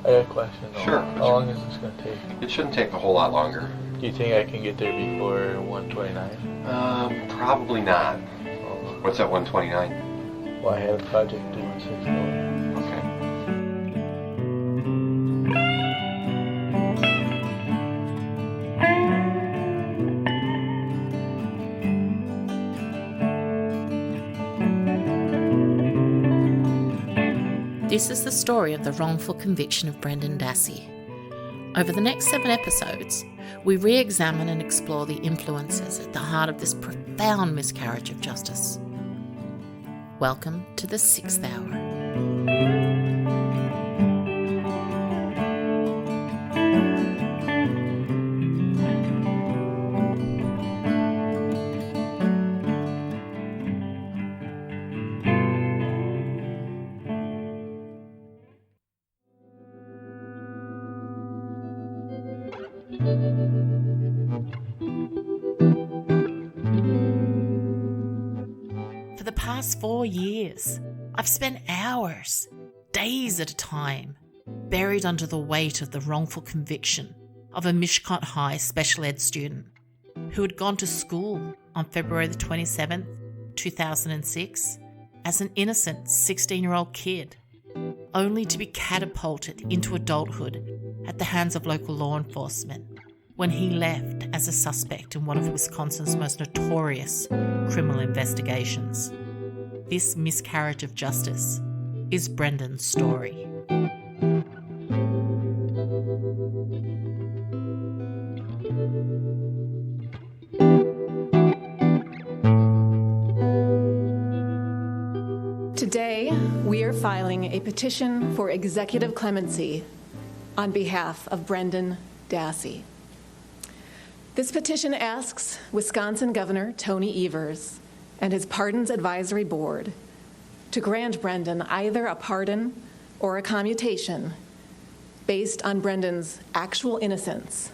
I got a question. Sure. How long is this going to take? It shouldn't take a whole lot longer. Do you think I can get there before 129? Probably not. What's at 129? Well, I had a project due in 6 months. Okay. This is the story of the wrongful conviction of Brendan Dassey. Over the next 7 episodes, we re-examine and explore the influences at the heart of this profound miscarriage of justice. Welcome to the 6th Hour. For the past 4 years, I've spent hours, days at a time, buried under the weight of the wrongful conviction of a Mishcot High special ed student who had gone to school on February the 27th, 2006, as an innocent 16-year-old kid, only to be catapulted into adulthood at the hands of local law enforcement when he left as a suspect in one of Wisconsin's most notorious criminal investigations. This miscarriage of justice is Brendan's story. Today, we are filing a petition for executive clemency on behalf of Brendan Dassey. This petition asks Wisconsin Governor Tony Evers and his Pardons Advisory Board to grant Brendan either a pardon or a commutation based on Brendan's actual innocence,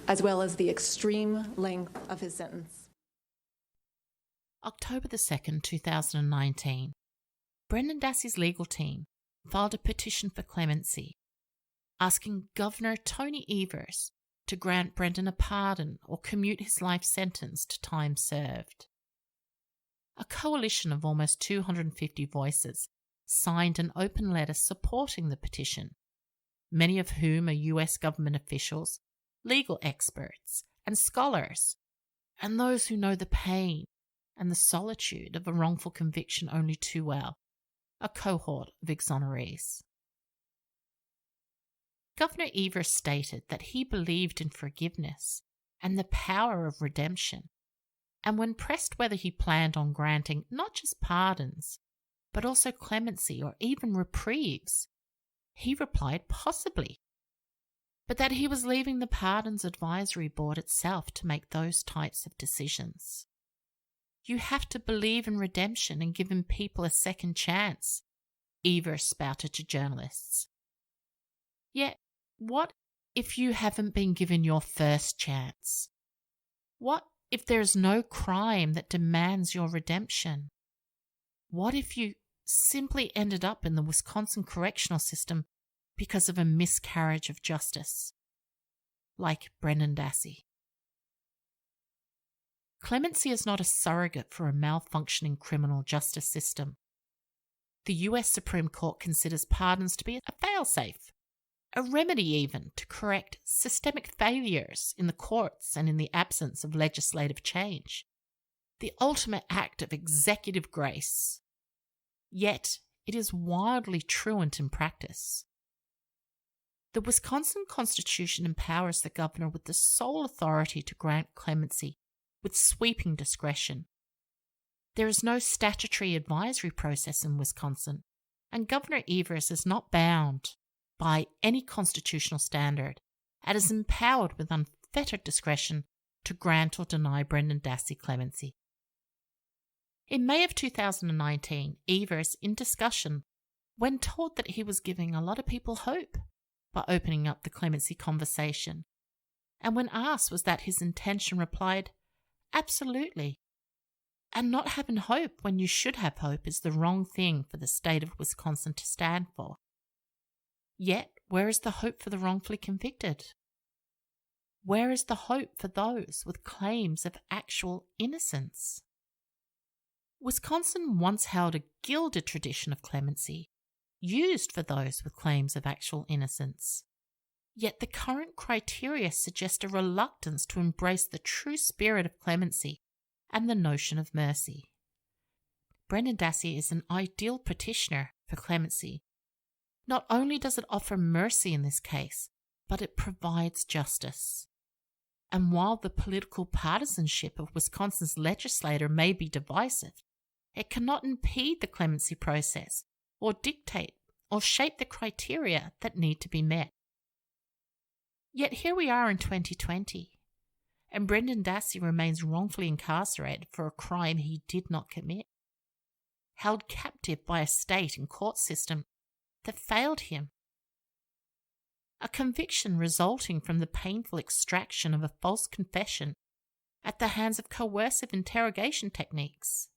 as well as the extreme length of his sentence. October the 2nd, 2019, Brendan Dassey's legal team filed a petition for clemency, asking Governor Tony Evers to grant Brendan a pardon or commute his life sentence to time served. A coalition of almost 250 voices signed an open letter supporting the petition, many of whom are US government officials, legal experts, and scholars, and those who know the pain and the solitude of a wrongful conviction only too well, a cohort of exonerees. Governor Evers stated that he believed in forgiveness and the power of redemption, and when pressed whether he planned on granting not just pardons, but also clemency or even reprieves, he replied possibly, but that he was leaving the Pardons Advisory Board itself to make those types of decisions. You have to believe in redemption and giving people a second chance, Evers spouted to journalists. Yet, what if you haven't been given your first chance? What if there's no crime that demands your redemption? What if you simply ended up in the Wisconsin correctional system because of a miscarriage of justice, like Brendan Dassey? Clemency is not a surrogate for a malfunctioning criminal justice system. The US Supreme Court considers pardons to be a fail-safe, a remedy even to correct systemic failures in the courts and in the absence of legislative change, the ultimate act of executive grace. Yet, it is wildly truant in practice. The Wisconsin Constitution empowers the governor with the sole authority to grant clemency with sweeping discretion. There is no statutory advisory process in Wisconsin, and Governor Evers is not bound by any constitutional standard and is empowered with unfettered discretion to grant or deny Brendan Dassey clemency. In May of 2019, Evers, in discussion, when told that he was giving a lot of people hope by opening up the clemency conversation, and when asked was that his intention, replied, "Absolutely. And not having hope when you should have hope is the wrong thing for the state of Wisconsin to stand for." Yet, Where is the hope for the wrongfully convicted? Where is the hope for those with claims of actual innocence? Wisconsin once held a gilded tradition of clemency, used for those with claims of actual innocence. Yet the current criteria suggest a reluctance to embrace the true spirit of clemency and the notion of mercy. Brendan Dassey is an ideal petitioner for clemency. Not only does it offer mercy in this case, but it provides justice. And while the political partisanship of Wisconsin's legislature may be divisive, it cannot impede the clemency process or dictate or shape the criteria that need to be met. Yet here we are in 2020, and Brendan Dassey remains wrongfully incarcerated for a crime he did not commit, held captive by a state and court system that failed him. A conviction resulting from the painful extraction of a false confession at the hands of coercive interrogation techniques.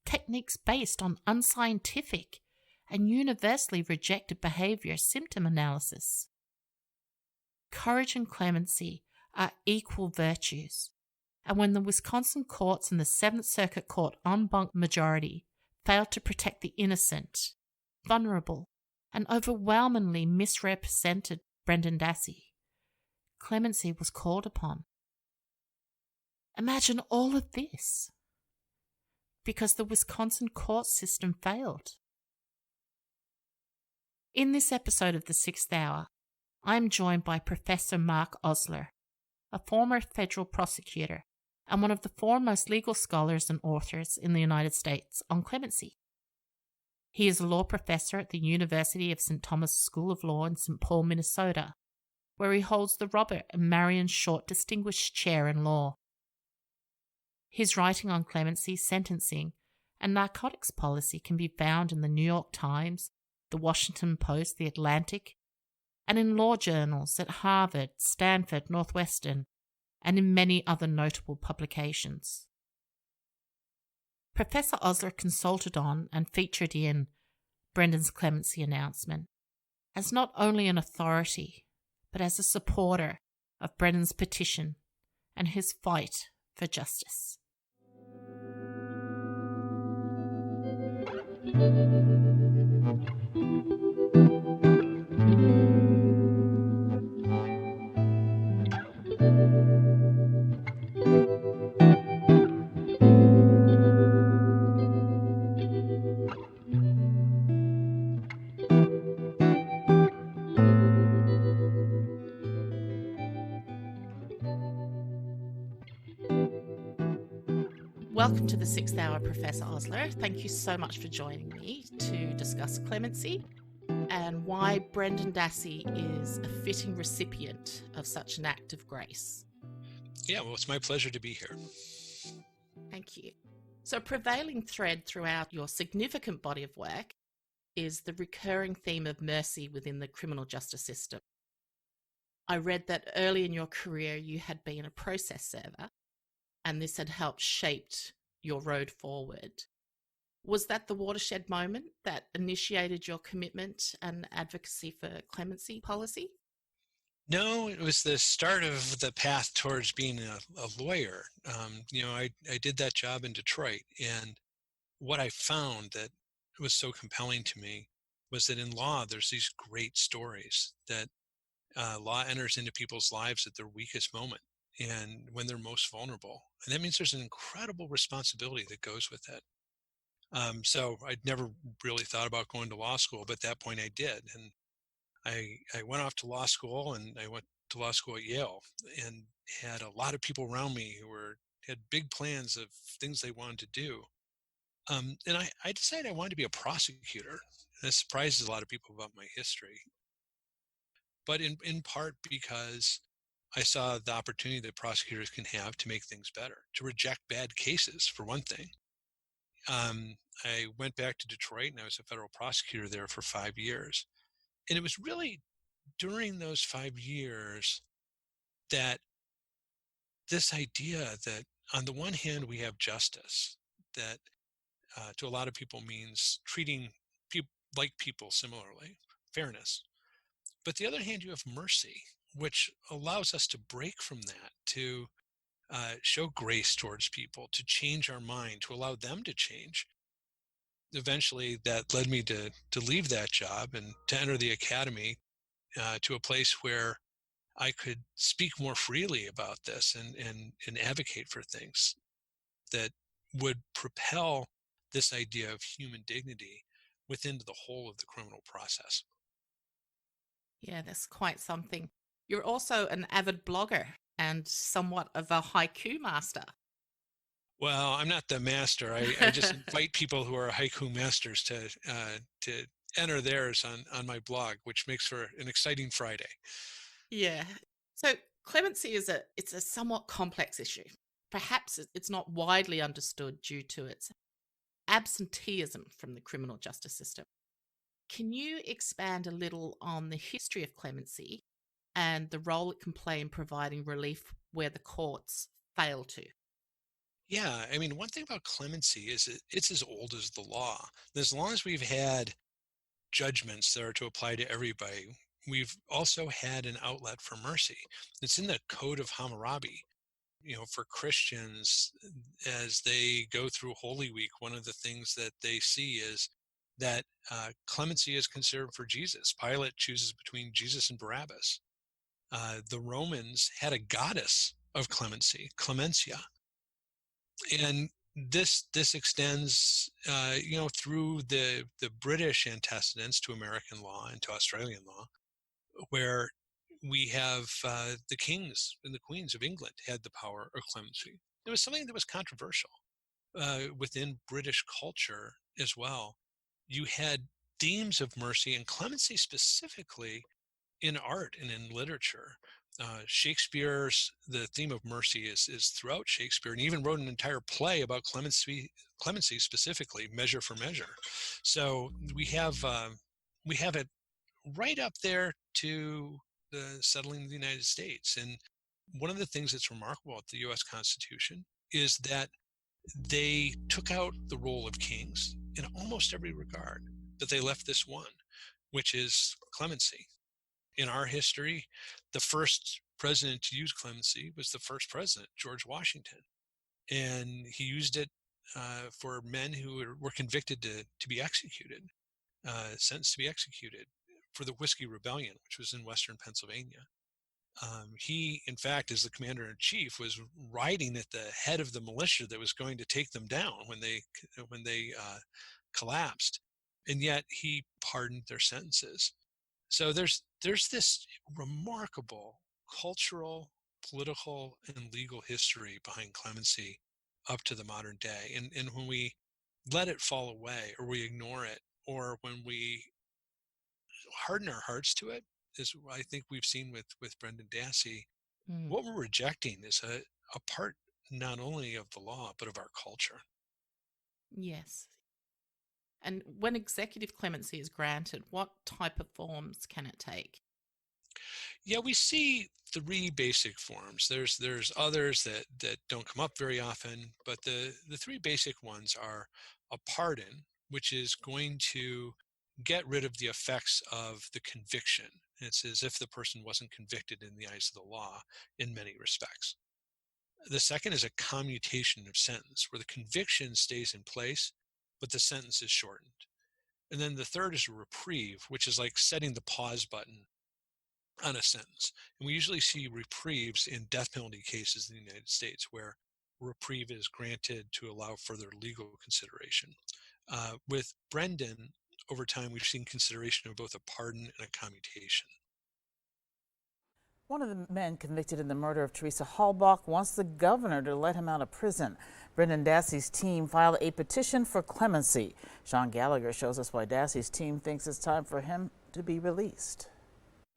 Techniques based on unscientific and universally rejected behavior symptom analysis. Courage and clemency are equal virtues, and when the Wisconsin courts and the Seventh Circuit Court en banc majority failed to protect the innocent, vulnerable, and overwhelmingly misrepresented Brendan Dassey, clemency was called upon. Imagine all of this because the Wisconsin court system failed. In this episode of The Sixth Hour, I am joined by Professor Mark Osler, a former federal prosecutor and one of the foremost legal scholars and authors in the United States on clemency. He is a law professor at the University of St. Thomas School of Law in St. Paul, Minnesota, where he holds the Robert and Marion Short Distinguished Chair in Law. His writing on clemency, sentencing, and narcotics policy can be found in the New York Times, the Washington Post, the Atlantic, and in law journals at Harvard, Stanford, Northwestern, and in many other notable publications. Professor Osler consulted on and featured in Brendan's clemency announcement as not only an authority, but as a supporter of Brendan's petition and his fight for justice. Welcome to the Sixth Hour, Professor Osler. Thank you so much for joining me to discuss clemency and why Brendan Dassey is a fitting recipient of such an act of grace. Yeah, well, it's my pleasure to be here. Thank you. So a prevailing thread throughout your significant body of work is the recurring theme of mercy within the criminal justice system. I read that early in your career you had been a process server, and this had helped shape your road forward. Was that the watershed moment that initiated your commitment and advocacy for clemency policy? No, it was the start of the path towards being a lawyer. I did that job in Detroit, and what I found that was so compelling to me was that in law, there's these great stories that law enters into people's lives at their weakest moment and when they're most vulnerable. And that means there's an incredible responsibility that goes with that. So I'd never really thought about going to law school, but at that point I did. And I went off to law school, and I went to law school at Yale and had a lot of people around me who had big plans of things they wanted to do. And I decided I wanted to be a prosecutor. That surprises a lot of people about my history. But in part because I saw the opportunity that prosecutors can have to make things better, to reject bad cases, for one thing. I went back to Detroit, and I was a federal prosecutor there for 5 years. And it was really during those 5 years that this idea that on the one hand, we have justice that to a lot of people means treating people like people similarly, fairness. But the other hand, you have mercy, which allows us to break from that, to show grace towards people, to change our mind, to allow them to change. Eventually, that led me to leave that job and to enter the academy, to a place where I could speak more freely about this and advocate for things that would propel this idea of human dignity within the whole of the criminal process. Yeah, that's quite something. You're also an avid blogger and somewhat of a haiku master. Well, I'm not the master. I just invite people who are haiku masters to enter theirs on my blog, which makes for an exciting Friday. Yeah. So clemency it's a somewhat complex issue. Perhaps it's not widely understood due to its absenteeism from the criminal justice system. Can you expand a little on the history of clemency and the role it can play in providing relief where the courts fail to? Yeah, I mean, one thing about clemency is it's as old as the law. As long as we've had judgments that are to apply to everybody, we've also had an outlet for mercy. It's in the Code of Hammurabi. For Christians, as they go through Holy Week, one of the things that they see is that clemency is considered for Jesus. Pilate chooses between Jesus and Barabbas. The Romans had a goddess of clemency, Clemencia. And this extends, through the British antecedents to American law and to Australian law, where we have the kings and the queens of England had the power of clemency. It was something that was controversial within British culture as well. You had themes of mercy and clemency specifically in art and in literature. Shakespeare's the theme of mercy is throughout Shakespeare, and he even wrote an entire play about clemency specifically, Measure for Measure. So we have it right up there to the settling of the United States. And one of the things that's remarkable about the U.S. Constitution is that they took out the role of kings in almost every regard, but they left this one, which is clemency. In our history, the first president to use clemency was the first president, George Washington. And he used it for men who were convicted to be executed, sentenced to be executed for the Whiskey Rebellion, which was in Western Pennsylvania. He, in fact, as the commander-in-chief, was riding at the head of the militia that was going to take them down when they collapsed. And yet he pardoned their sentences. So there's this remarkable cultural, political, and legal history behind clemency up to the modern day. And when we let it fall away, or we ignore it, or when we harden our hearts to it, as I think we've seen with Brendan Dassey, what we're rejecting is a part not only of the law, but of our culture. Yes. And when executive clemency is granted, what type of forms can it take? Yeah, we see three basic forms. There's others that don't come up very often, but the three basic ones are a pardon, which is going to get rid of the effects of the conviction. It's as if the person wasn't convicted in the eyes of the law in many respects. The second is a commutation of sentence, where the conviction stays in place, but the sentence is shortened. And then the third is a reprieve, which is like setting the pause button on a sentence. And we usually see reprieves in death penalty cases in the United States, where reprieve is granted to allow further legal consideration. With Brendan, over time, we've seen consideration of both a pardon and a commutation. One of the men convicted in the murder of Teresa Halbach wants the governor to let him out of prison. Brendan Dassey's team filed a petition for clemency. Sean Gallagher shows us why Dassey's team thinks it's time for him to be released.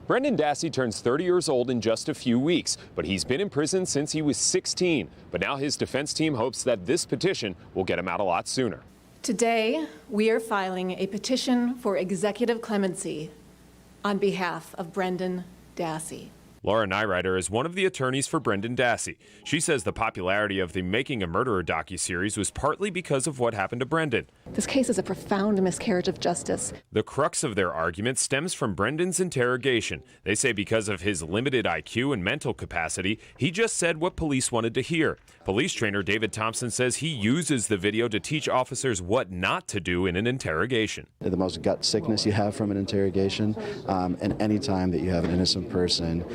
Brendan Dassey turns 30 years old in just a few weeks, but he's been in prison since he was 16. But now his defense team hopes that this petition will get him out a lot sooner. Today, we are filing a petition for executive clemency on behalf of Brendan Dassey. Laura Nyrider is one of the attorneys for Brendan Dassey. She says the popularity of the Making a Murderer docuseries was partly because of what happened to Brendan. This case is a profound miscarriage of justice. The crux of their argument stems from Brendan's interrogation. They say because of his limited IQ and mental capacity, he just said what police wanted to hear. Police trainer David Thompson says he uses the video to teach officers what not to do in an interrogation. The most gut sickness you have from an interrogation, and any time that you have an innocent person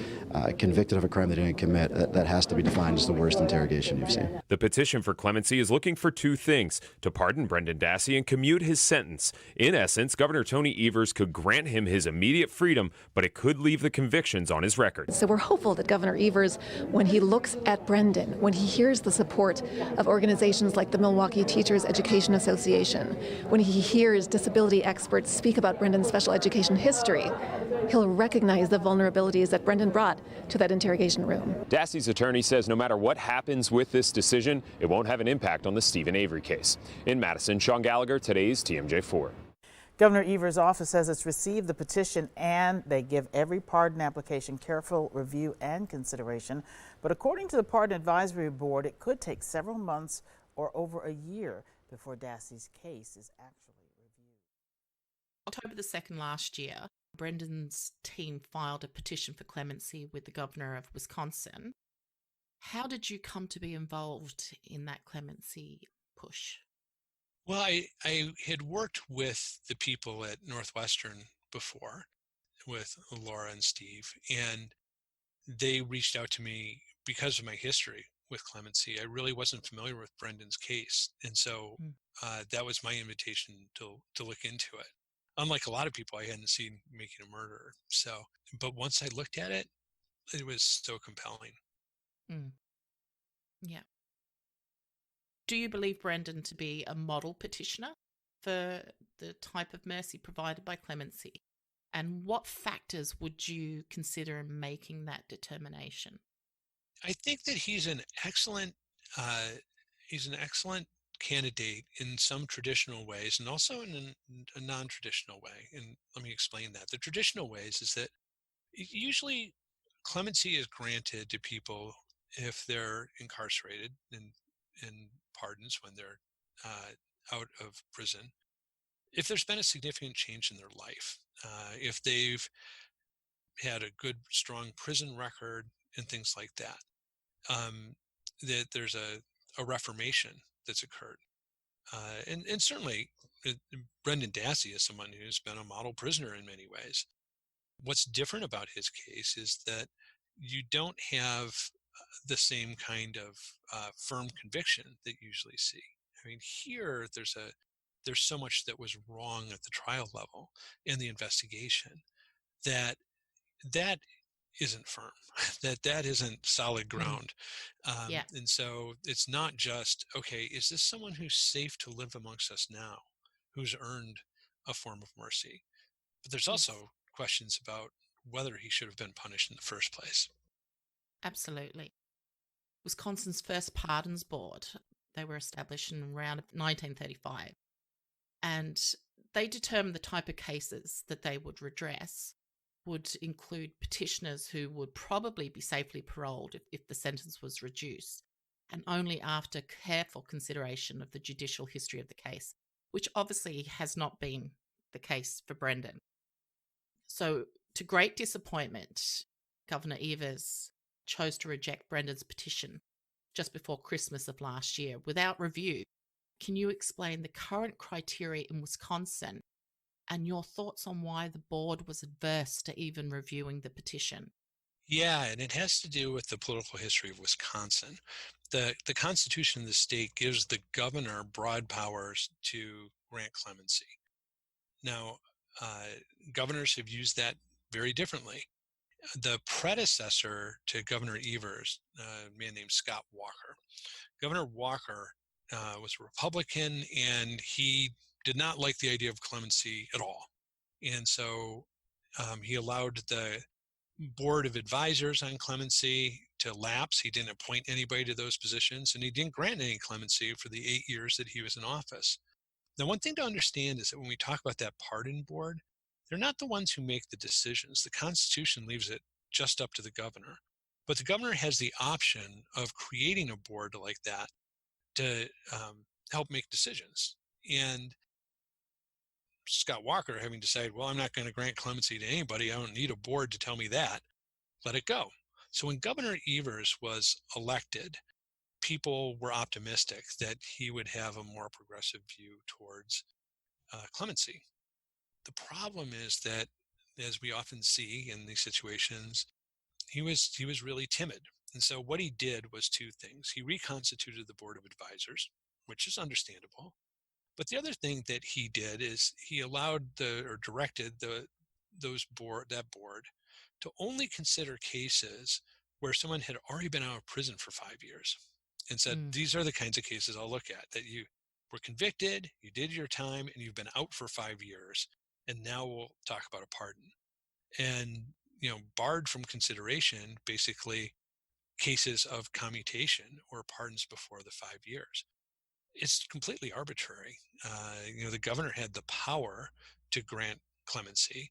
convicted of a crime they didn't commit, that has to be defined as the worst interrogation you've seen. The petition for clemency is looking for two things: to pardon Brendan Dassey and commute his sentence. In essence, Governor Tony Evers could grant him his immediate freedom, but it could leave the convictions on his record. So we're hopeful that Governor Evers, when he looks at Brendan, when he hears the support of organizations like the Milwaukee Teachers Education Association, when he hears disability experts speak about Brendan's special education history, he'll recognize the vulnerabilities that Brendan brought to that interrogation room. Dassey's attorney says no matter what happens with this decision, it won't have an impact on the Stephen Avery case. In Madison, Sean Gallagher, today's TMJ4. Governor Evers' office says it's received the petition and they give every pardon application careful review and consideration. But according to the Pardon Advisory Board, it could take several months or over a year before Dassey's case is actually reviewed. October the 2nd last year, Brendan's team filed a petition for clemency with the governor of Wisconsin. How did you come to be involved in that clemency push? Well, I had worked with the people at Northwestern before, with Laura and Steve, and they reached out to me because of my history with clemency. I really wasn't familiar with Brendan's case, and so that was my invitation to look into it. Unlike a lot of people, I hadn't seen Making a Murderer. So, but once I looked at it, it was so compelling. Yeah. Do you believe Brendan to be a model petitioner for the type of mercy provided by clemency? And what factors would you consider in making that determination? I think that he's an excellent candidate in some traditional ways and also in a non-traditional way. And let me explain that. The traditional ways is that usually clemency is granted to people if they're incarcerated and pardons when they're out of prison, if there's been a significant change in their life, if they've had a good, strong prison record and things like that, that there's a reformation that's occurred. And certainly Brendan Dassey is someone who's been a model prisoner in many ways. What's different about his case is that you don't have the same kind of firm conviction that you usually see. I mean, here there's so much that was wrong at the trial level in the investigation that isn't firm, that isn't solid ground. And so it's not just, okay, is this someone who's safe to live amongst us now, who's earned a form of mercy? But there's also questions about whether he should have been punished in the first place. Absolutely. Wisconsin's first pardons board, they were established in around 1935, and they determined the type of cases that they would redress would include petitioners who would probably be safely paroled if the sentence was reduced, and only after careful consideration of the judicial history of the case, which obviously has not been the case for Brendan. So, to great disappointment, Governor Evers chose to reject Brendan's petition just before Christmas of last year without review. Can you explain the current criteria in Wisconsin and your thoughts on why the board was adverse to even reviewing the petition? Yeah, and it has to do with the political history of Wisconsin. The Constitution of the state gives the governor broad powers to grant clemency. Now, governors have used that very differently. The predecessor to Governor Evers, a man named Scott Walker. Governor Walker was a Republican, and he did not like the idea of clemency at all. And so he allowed the board of advisors on clemency to lapse. He didn't appoint anybody to those positions, and he didn't grant any clemency for the 8 years that he was in office. Now, one thing to understand is that when we talk about that pardon board, they're not the ones who make the decisions. The Constitution leaves it just up to the governor. But the governor has the option of creating a board like that to help make decisions. And Scott Walker having decided, well, I'm not going to grant clemency to anybody. I don't need a board to tell me that. Let it go. So when Governor Evers was elected, people were optimistic that he would have a more progressive view towards clemency. The problem is that, as we often see in these situations, he was really timid. And so what he did was two things. He reconstituted the Board of Advisors, which is understandable. But the other thing that he did is he directed that board to only consider cases where someone had already been out of prison for 5 years, and said, these are the kinds of cases I'll look at, that you were convicted, you did your time, and you've been out for 5 years, and now we'll talk about a pardon. And, barred from consideration, basically, cases of commutation or pardons before the 5 years. It's completely arbitrary. The governor had the power to grant clemency,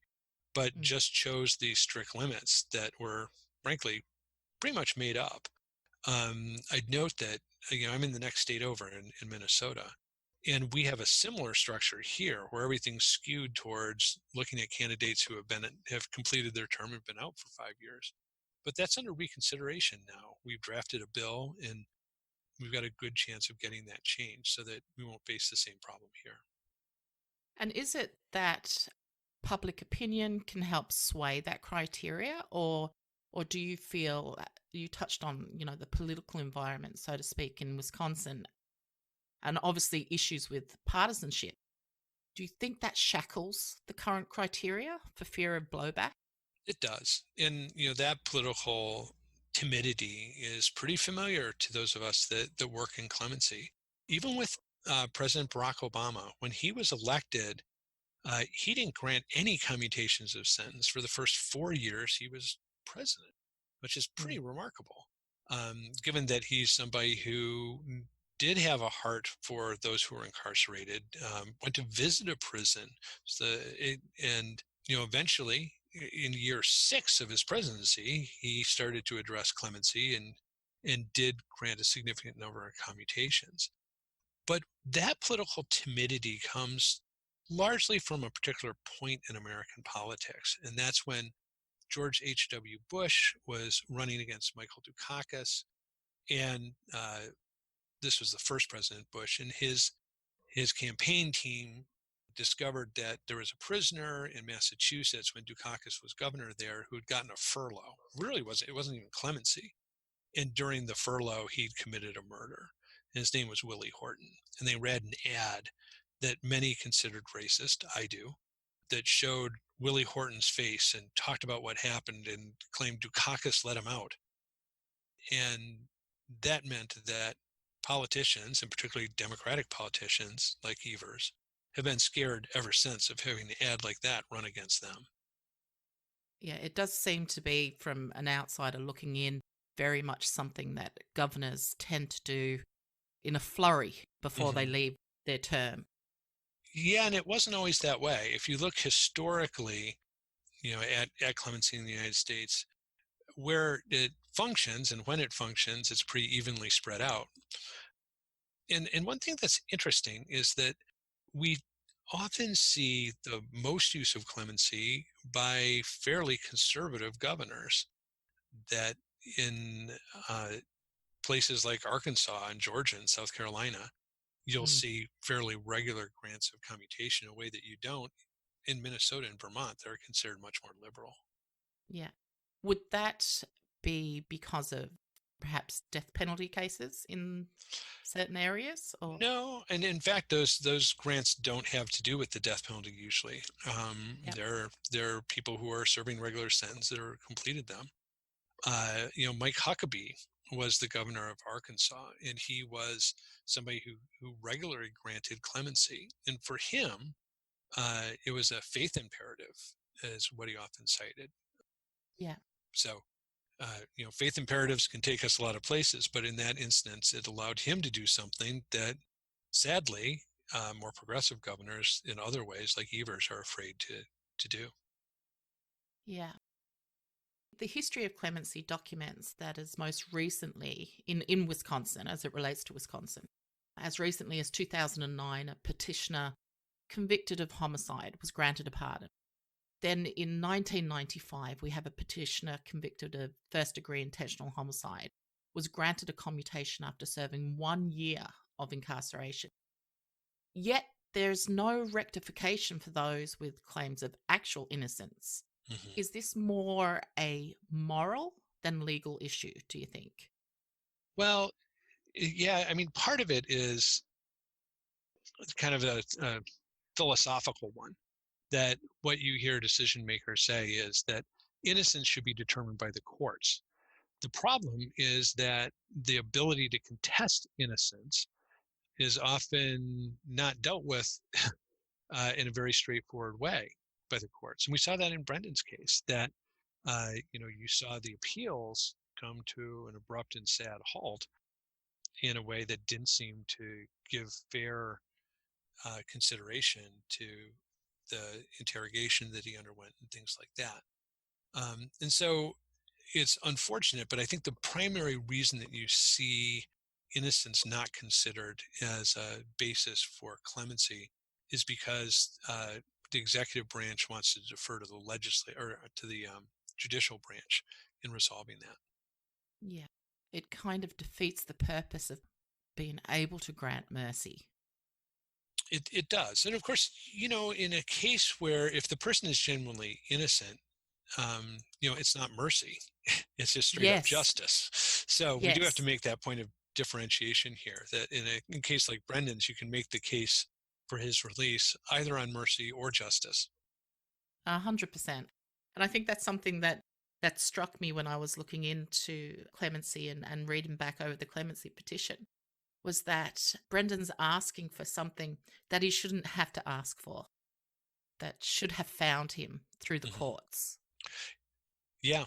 but just chose these strict limits that were, frankly, pretty much made up. I'd note that, I'm in the next state over in Minnesota, and we have a similar structure here where everything's skewed towards looking at candidates who have completed their term and been out for 5 years. But that's under reconsideration now. We've drafted a bill, and we've got a good chance of getting that changed so that we won't face the same problem here. And is it that public opinion can help sway that criteria, or do you feel, you touched on, the political environment, so to speak, in Wisconsin, and obviously issues with partisanship. Do you think that shackles the current criteria for fear of blowback? It does. And, that political timidity is pretty familiar to those of us that work in clemency. Even with President Barack Obama, when he was elected, he didn't grant any commutations of sentence for the first 4 years he was president, which is pretty remarkable, given that he's somebody who did have a heart for those who were incarcerated, went to visit a prison, and eventually, in year 6 of his presidency, he started to address clemency and did grant a significant number of commutations. But that political timidity comes largely from a particular point in American politics, and that's when George H.W. Bush was running against Michael Dukakis, and this was the first President Bush, and his campaign team discovered that there was a prisoner in Massachusetts when Dukakis was governor there who had gotten a furlough. It wasn't even clemency. And during the furlough, he'd committed a murder. And his name was Willie Horton. And they read an ad that many considered racist, I do, that showed Willie Horton's face and talked about what happened and claimed Dukakis let him out. And that meant that politicians, and particularly Democratic politicians like Evers, have been scared ever since of having an ad like that run against them. Yeah, it does seem to be, from an outsider looking in, very much something that governors tend to do in a flurry before they leave their term. Yeah, and it wasn't always that way. If you look historically, at clemency in the United States, where it functions and when it functions, it's pretty evenly spread out. And one thing that's interesting is that we often see the most use of clemency by fairly conservative governors, that in places like Arkansas and Georgia and South Carolina, you'll see fairly regular grants of commutation, a way that you don't in Minnesota and Vermont. They're considered much more liberal. Yeah. Would that be because of perhaps death penalty cases in certain areas? Or? No, and in fact, those grants don't have to do with the death penalty usually. There are people who are serving regular sentence that have completed them. Mike Huckabee was the governor of Arkansas, and he was somebody who regularly granted clemency. And for him, it was a faith imperative, is what he often cited. Yeah. So, faith imperatives can take us a lot of places, but in that instance, it allowed him to do something that, sadly, more progressive governors in other ways, like Evers, are afraid to do. Yeah. the history of clemency documents that as most recently, in Wisconsin, as it relates to Wisconsin, as recently as 2009, a petitioner convicted of homicide was granted a pardon. Then in 1995, we have a petitioner convicted of first-degree intentional homicide was granted a commutation after serving 1 year of incarceration. Yet there's no rectification for those with claims of actual innocence. Mm-hmm. Is this more a moral than legal issue, do you think? Well, yeah, I mean, part of it is kind of a philosophical one, that what you hear decision makers say is that innocence should be determined by the courts. The problem is that the ability to contest innocence is often not dealt with in a very straightforward way by the courts. And we saw that in Brendan's case, that you saw the appeals come to an abrupt and sad halt in a way that didn't seem to give fair consideration to the interrogation that he underwent and things like that. And so it's unfortunate, but I think the primary reason that you see innocence not considered as a basis for clemency is because the executive branch wants to defer to the legislature or to the judicial branch in resolving that. Yeah, it kind of defeats the purpose of being able to grant mercy. It does. And of course, in a case where if the person is genuinely innocent, it's not mercy. It's just straight up justice. So we do have to make that point of differentiation here, that in a case like Brendan's, you can make the case for his release either on mercy or justice. 100%. And I think that's something that struck me when I was looking into clemency and reading back over the clemency petition, was that Brendan's asking for something that he shouldn't have to ask for, that should have found him through the courts. Yeah,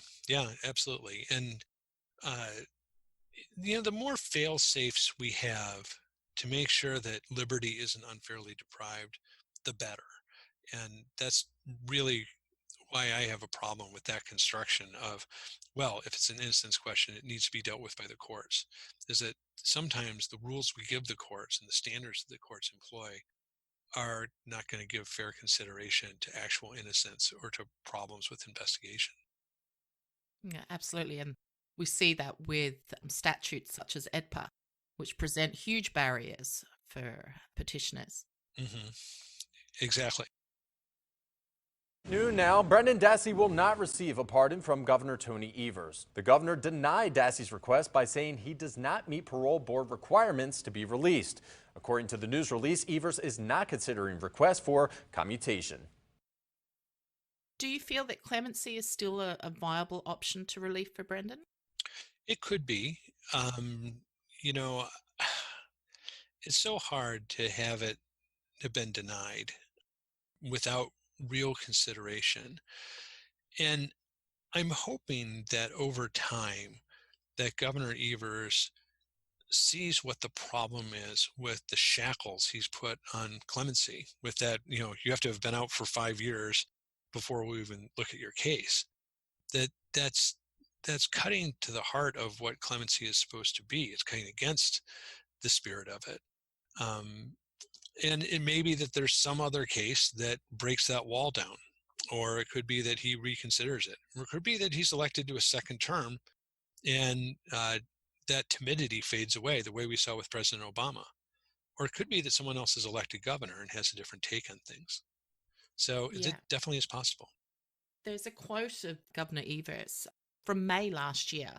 absolutely. And, the more fail-safes we have to make sure that liberty isn't unfairly deprived, the better. And that's really why I have a problem with that construction of, well, if it's an innocence question, it needs to be dealt with by the courts. Is that sometimes the rules we give the courts and the standards that the courts employ are not going to give fair consideration to actual innocence or to problems with investigation. Yeah, absolutely. And we see that with statutes such as EDPA, which present huge barriers for petitioners. Mm-hmm. Exactly. New now, Brendan Dassey will not receive a pardon from Governor Tony Evers. The governor denied Dassey's request by saying he does not meet parole board requirements to be released. According to the news release, Evers is not considering requests for commutation. Do you feel that clemency is still a viable option to relief for Brendan? It could be. It's so hard to have it have been denied without real consideration. And I'm hoping that over time that Governor Evers sees what the problem is with the shackles he's put on clemency, with that, you have to have been out for 5 years before we even look at your case. That's cutting to the heart of what clemency is supposed to be. It's cutting against the spirit of it. And it may be that there's some other case that breaks that wall down, or it could be that he reconsiders it, or it could be that he's elected to a second term and that timidity fades away the way we saw with President Obama. Or it could be that someone else is elected governor and has a different take on things. So it definitely is possible. There's a quote of Governor Evers from May last year.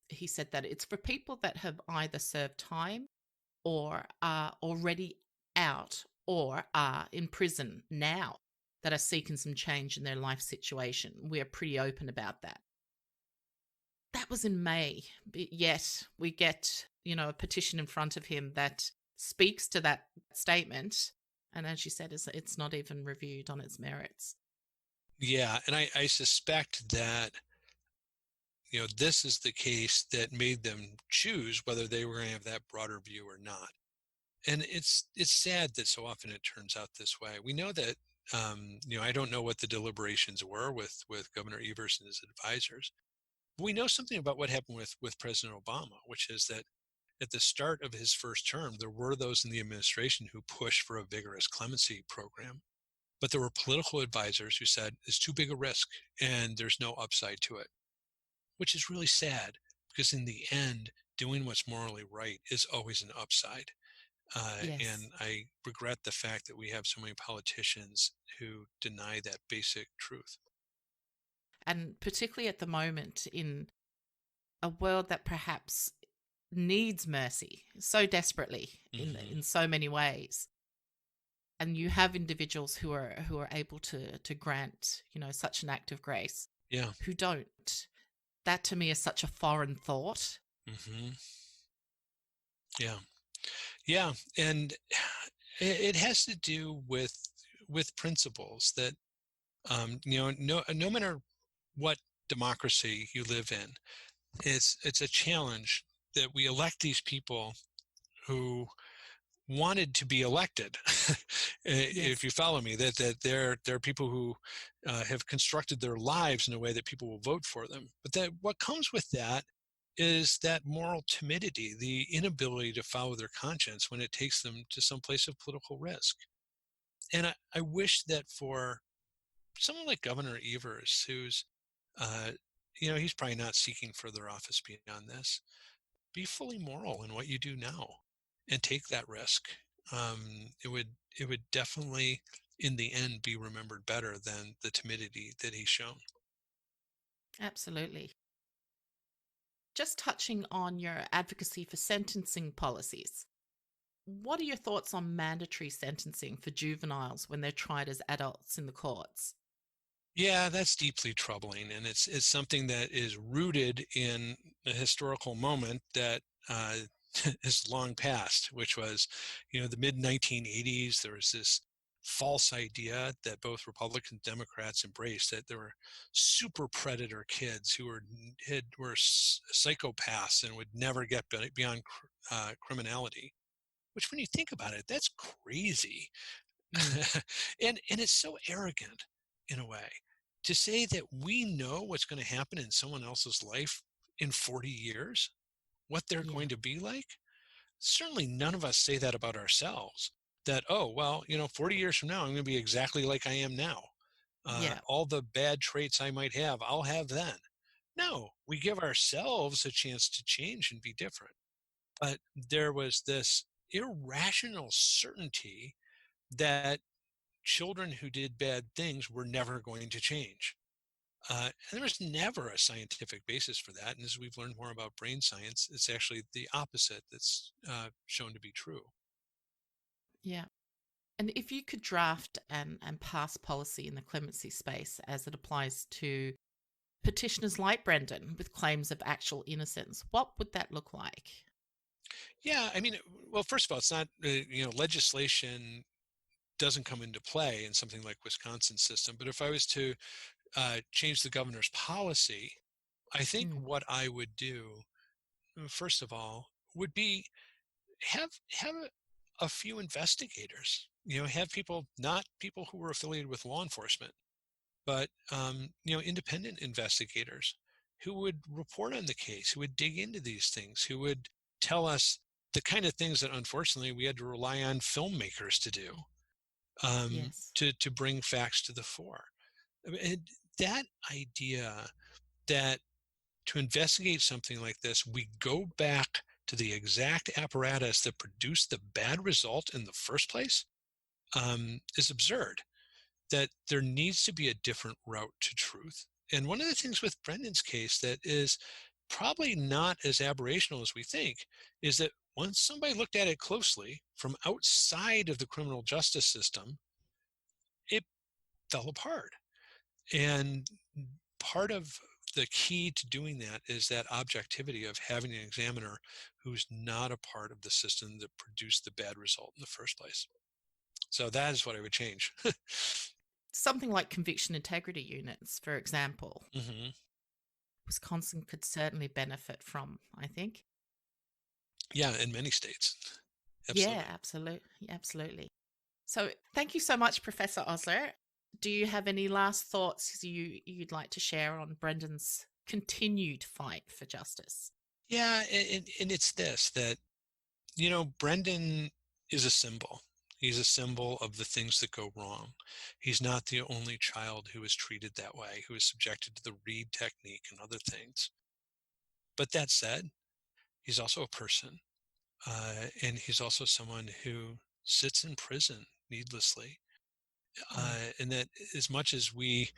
He said that it's for people that have either served time or are already out or are in prison now that are seeking some change in their life situation. We're pretty open about that. That was in May, yet we get, a petition in front of him that speaks to that statement. And as you said, it's not even reviewed on its merits. Yeah, and I suspect that, this is the case that made them choose whether they were going to have that broader view or not. And it's sad that so often it turns out this way. We know that I don't know what the deliberations were with Governor Evers and his advisors. But we know something about what happened with President Obama, which is that at the start of his first term, there were those in the administration who pushed for a vigorous clemency program. But there were political advisors who said it's too big a risk and there's no upside to it, which is really sad because in the end, doing what's morally right is always an upside. Yes. And I regret the fact that we have so many politicians who deny that basic truth. And particularly at the moment in a world that perhaps needs mercy so desperately in so many ways. And you have individuals who are able to grant, such an act of grace. Yeah. Who don't. That to me is such a foreign thought. Mm-hmm. Yeah. Yeah. And it has to do with principles that, no matter what democracy you live in, it's a challenge that we elect these people who wanted to be elected. If you follow me, that they're people who have constructed their lives in a way that people will vote for them. But that what comes with that is that moral timidity, the inability to follow their conscience when it takes them to some place of political risk. And I wish that for someone like Governor Evers, who's, he's probably not seeking further office beyond this, be fully moral in what you do now and take that risk. It would definitely, in the end, be remembered better than the timidity that he's shown. Absolutely. Just touching on your advocacy for sentencing policies, what are your thoughts on mandatory sentencing for juveniles when they're tried as adults in the courts? Yeah, that's deeply troubling, and it's something that is rooted in a historical moment that is long past, which was, the mid-1980s. There was this false idea that both Republicans and Democrats embraced, that there were super predator kids who were psychopaths and would never get beyond criminality. Which, when you think about it, that's crazy, and it's so arrogant in a way to say that we know what's going to happen in someone else's life in 40 years, what they're going to be like. Certainly none of us say that about ourselves, that, 40 years from now, I'm going to be exactly like I am now. All the bad traits I might have, I'll have then. No, we give ourselves a chance to change and be different. But there was this irrational certainty that children who did bad things were never going to change. And there was never a scientific basis for that. And as we've learned more about brain science, it's actually the opposite that's shown to be true. Yeah. And if you could draft and pass policy in the clemency space as it applies to petitioners like Brendan with claims of actual innocence, what would that look like? Yeah, I mean, well, first of all, it's not, legislation doesn't come into play in something like Wisconsin's system. But if I was to change the governor's policy, I think what I would do, first of all, would be have a few investigators. Have people, not people who were affiliated with law enforcement, but independent investigators who would report on the case, who would dig into these things, who would tell us the kind of things that unfortunately we had to rely on filmmakers to do, to bring facts to the fore. And that idea that to investigate something like this, we go back to the exact apparatus that produced the bad result in the first place, is absurd. That there needs to be a different route to truth. And one of the things with Brendan's case that is probably not as aberrational as we think is that once somebody looked at it closely from outside of the criminal justice system, it fell apart. And part of the key to doing that is that objectivity of having an examiner who's not a part of the system that produced the bad result in the first place. So that is what I would change. Something like conviction integrity units, for example. Mm-hmm. Wisconsin could certainly benefit from, I think. Yeah, in many states. Absolutely. Yeah, absolutely. So thank you so much, Professor Osler. Do you have any last thoughts you'd like to share on Brendan's continued fight for justice? Yeah, and it's this, that, Brendan is a symbol. He's a symbol of the things that go wrong. He's not the only child who is treated that way, who is subjected to the Reed technique and other things. But that said, he's also a person, and he's also someone who sits in prison needlessly. And that as much as we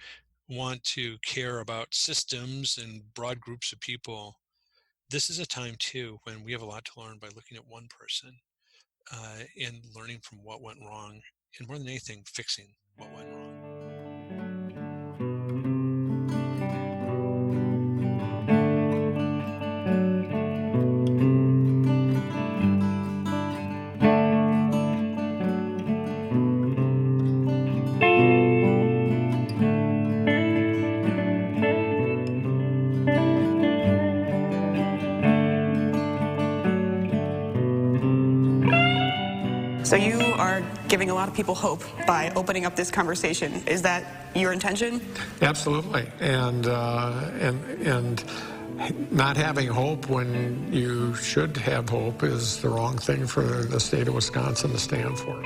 want to care about systems and broad groups of people, this is a time too when we have a lot to learn by looking at one person and learning from what went wrong, and more than anything, fixing what went wrong. So you are giving a lot of people hope by opening up this conversation. Is that your intention? Absolutely, and not having hope when you should have hope is the wrong thing for the state of Wisconsin to stand for.